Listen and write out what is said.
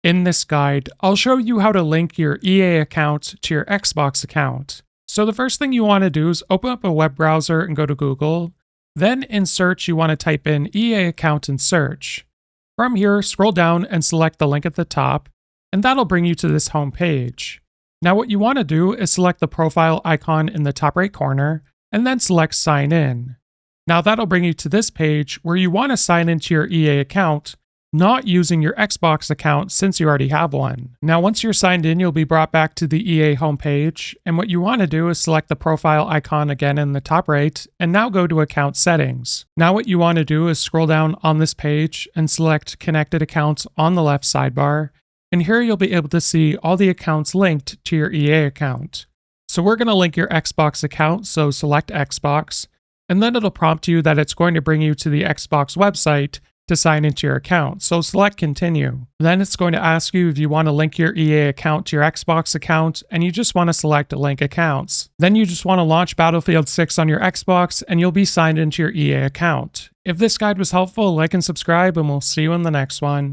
In this guide, I'll show you how to link your EA account to your Xbox account. So the first thing you want to do is open up a web browser and go to Google. Then in search, you want to type in EA account in search. From here, scroll down and select the link at the top, and that'll bring you to this home page. Now what you want to do is select the profile icon in the top right corner, and then select Sign In. Now that'll bring you to this page where you want to sign into your EA account, not using your Xbox account since you already have one. Now once you're signed in, you'll be brought back to the EA homepage, and what you want to do is select the profile icon again in the top right, and now go to Account Settings. Now what you want to do is scroll down on this page and select Connected Accounts on the left sidebar, and here you'll be able to see all the accounts linked to your EA account. So we're going to link your Xbox account, so select Xbox, and then it'll prompt you that it's going to bring you to the Xbox website to sign into your account, so select Continue. Then it's going to ask you if you want to link your EA account to your Xbox account, and you just want to select Link Accounts. Then you just want to launch Battlefield 6 on your Xbox, and you'll be signed into your EA account. If this guide was helpful, like and subscribe, and we'll see you in the next one.